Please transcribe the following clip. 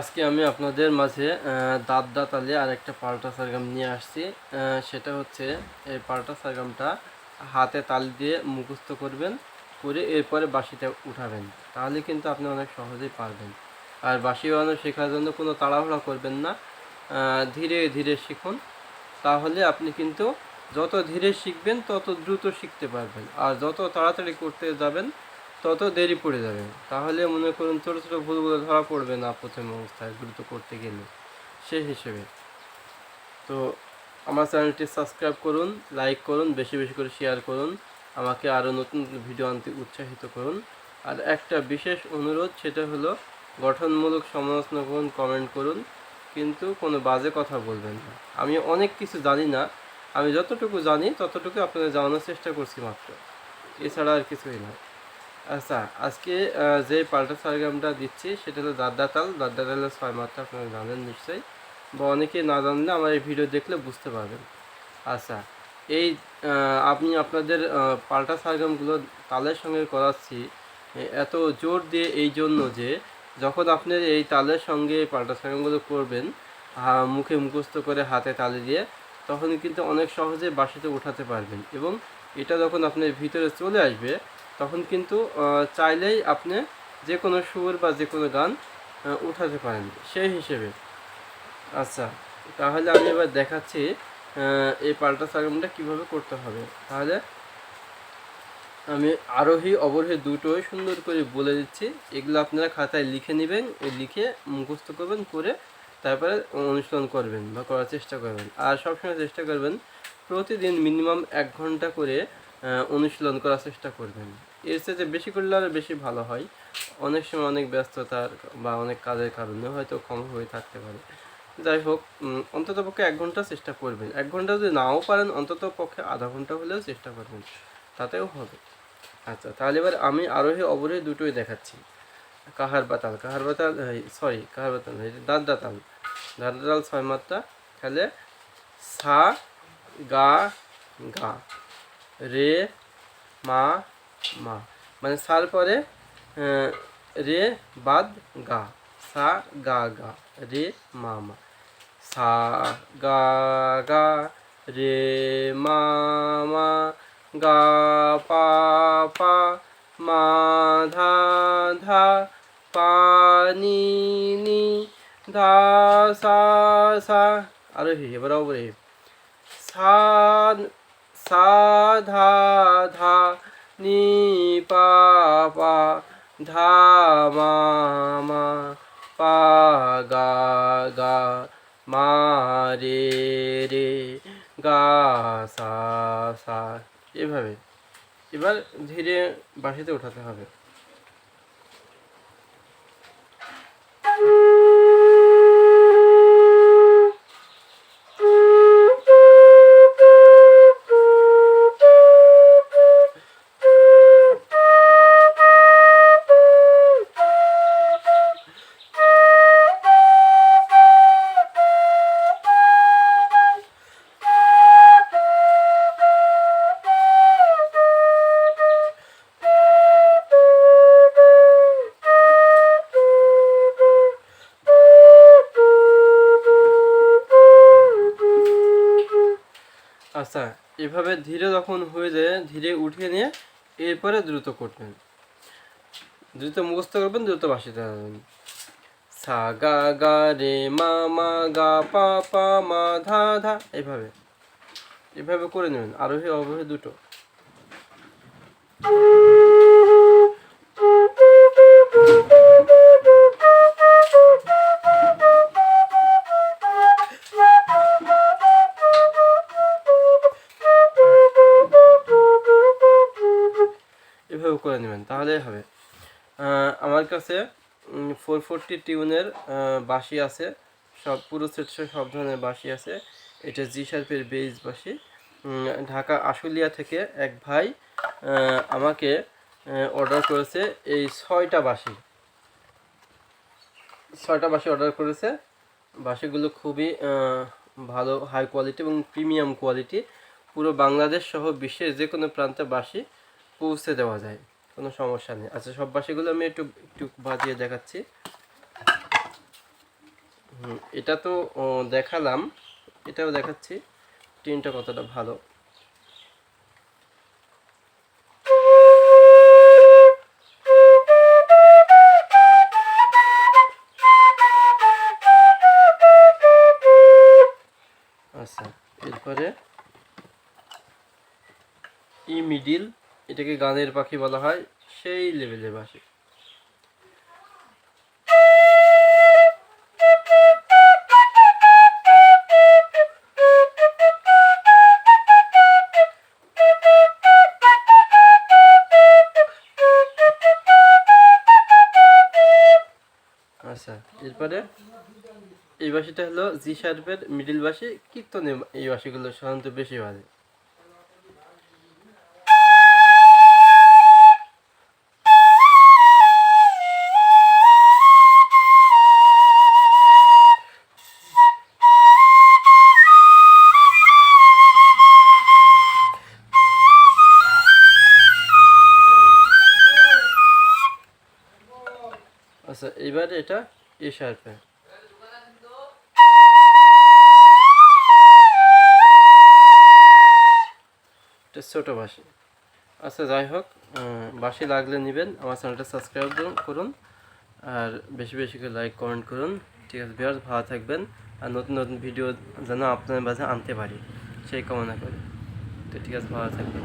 আজকে আমি আপনাদের মাঝে দাঁত দাঁতালে আরেকটা পাল্টা সারগাম নিয়ে আসছি। সেটা হচ্ছে এই পাল্টা সারগামটা হাতে তালি দিয়ে মুখস্থ করবেন, করে এরপরে বাঁশিতে উঠাবেন। তাহলে কিন্তু আপনি অনেক সহজেই পারবেন। আর বাঁশি বাজানো শেখার জন্য কোনো তাড়াহুড়া করবেন না, ধীরে ধীরে শিখুন। তাহলে আপনি কিন্তু যত ধীরে শিখবেন তত দ্রুত শিখতে পারবেন, আর যত তাড়াতাড়ি করতে যাবেন তত দেরি পড়ে যাবে। তাহলে মনে করুন ছোটো ছোটো ভুলগুলো ধরা পড়বে না প্রথম অবস্থায় দ্রুত করতে গেলে। সেই হিসেবে তো আমার চ্যানেলটি সাবস্ক্রাইব করুন, লাইক করুন, বেশি বেশি করে শেয়ার করুন, আমাকে আরও নতুন ভিডিও আনতে উৎসাহিত করুন। আর একটা বিশেষ অনুরোধ, সেটা হলো গঠনমূলক সমালোচনা করুন, কমেন্ট করুন, কিন্তু কোনো বাজে কথা বলবেন না। আমি অনেক কিছু জানি না, আমি যতটুকু জানি ততটুকু আপনাদের জানানোর চেষ্টা করছি মাত্র, এছাড়া আর কিছুই না। আচ্ছা, আজকে যে পাল্টা সারগ্রামটা দিচ্ছি সেটা হলো দাদ্দাতাল। দাদ্দাতালের 6 মাত্রা আপনারা জানেন নিশ্চয়ই, বা অনেকে না জানলে আমার এই ভিডিও দেখলে বুঝতে পারবেন। আচ্ছা, এই আপনি আপনাদের পাল্টা সারগ্রামগুলো তালের সঙ্গে করাচ্ছি এত জোর দিয়ে, এই জন্য যে যখন আপনি এই তালের সঙ্গে পাল্টা সারগ্রামগুলো করবেন মুখে মুখস্থ করে হাতে তালি দিয়ে, তখন কিন্তু অনেক সহজে বাঁশিতে উঠাতে পারবেন। এবং এটা যখন আপনার ভিতরে চলে আসবে তখন কিন্তু চাইলেই আপনি যে কোনো সুর বা যে কোনো গান উঠাতে পারেন সেই হিসেবে। আচ্ছা, তাহলে আমি এবার দেখাচ্ছি এই পাল্টা সারগামটা কীভাবে করতে হবে। তাহলে আমি আরোহী অবরোহী দুটোই সুন্দর করে বলে দিচ্ছি, এগুলো আপনারা খাতায় লিখে নেবেন, লিখে মুখস্থ করবেন, করে তারপরে অনুশীলন করবেন বা করার চেষ্টা করবেন। আর সবসময় চেষ্টা করবেন প্রতিদিন মিনিমাম 1 ঘন্টা করে অনুশীলন করার চেষ্টা করবেন। এর চেয়ে বেশি করলে আরও বেশি ভালো হয়। অনেক সময় অনেক ব্যস্ততার বা অনেক কাজের কারণে হয়তো কম হয়ে থাকতে পারে। যাই হোক, অন্তত পক্ষে 1 ঘন্টা চেষ্টা করবেন। 1 ঘন্টা যদি নাও পারেন অন্তত পক্ষে আধা ঘন্টা হলেও চেষ্টা করবেন, তাতেও হবে। আচ্ছা, তাহলে এবার আমি আরোহী অবরোহী দুটোই দেখাচ্ছি। কাহার বাতাল, কাহার বাতাল, কাহার বাতাল দাঁত দাঁতাল। দাঁত দাঁতাল 6 মাত্রা। তাহলে সা গা গা, রে মা মা, মানে সার পরে রে বাদ গা, সা গা গা, রে মা মা, সা গা গা, রে মা মা, গা পা পা, মা ধা ধা, পা নি নি, ধা সা সা। আরোহী, এবার অবরোহী। সা সা ধা ধা, নি পা পা, ধা মা মা, পা গা গা, মা রে রে, গা সা সা। এভাবে এবার ধীরে বাঁশিতে ওঠাতে হবে। আচ্ছা, এভাবে ধীরে যখন হয়ে যায়, ধীরে উঠিয়ে নিয়ে এরপরে দ্রুত করবেন, দ্রুত মুখস্থ করবেন, দ্রুত বাঁশিতে যাবেন। সা গা গা, রে মা মা, গা পা পা, মা ধা ধা। এভাবে এভাবে করে নেবেন, আরোহী অবরোহী দুটো। এভাবে করে নেবেন, তাহলেই হবে। আমার কাছে 440 টিউনের বাঁশি আছে, সব পুরো সেটসে সব ধরনের বাঁশি আছে। এটা জি শার্পের বেস বাঁশি। ঢাকা আশুলিয়া থেকে এক ভাই আমাকে অর্ডার করেছে এই 6টা বাঁশি। 6টা বাঁশি অর্ডার করেছে। বাঁশিগুলো খুবই ভালো, হাই কোয়ালিটি এবং প্রিমিয়াম কোয়ালিটি। পুরো বাংলাদেশ সহ বিশ্বের যে কোনো প্রান্তে বাঁশি পৌঁছে দেওয়া যায়, কোনো সমস্যা নেই। আচ্ছা, সব বাঁশিগুলো আমি একটু একটু বাজিয়ে দেখাচ্ছি। এটা তো দেখালাম, এটাও দেখাচ্ছি টিউনটা কতটা ভালো। আচ্ছা, এরপরে ই মিডিল, এটাকে গানের পাখি বলা হয়, সেই লেভেলে বাসি। আচ্ছা, এরপরে এই বাঁশিটা হলো জি শার্পের মিডিল বাঁশি, কীর্তনে এই বাঁশিগুলো সাধারণত বেশি বাজে। আচ্ছা, এইবারে এটা এ শার্পে। এটা ছোটো বাঁশি। আচ্ছা, যাই হোক, বাঁশি লাগলে নেবেন, আমার চ্যানেলটা সাবস্ক্রাইব করুন, আর বেশি বেশি করে লাইক কমেন্ট করুন। ঠিক আছে ভিউয়ার্স, ভালো থাকবেন, আর নতুন নতুন ভিডিও যেন আপনাদের মাঝে আনতে পারি সেই কামনা করি। তো ঠিক আছে, ভালো থাকবেন।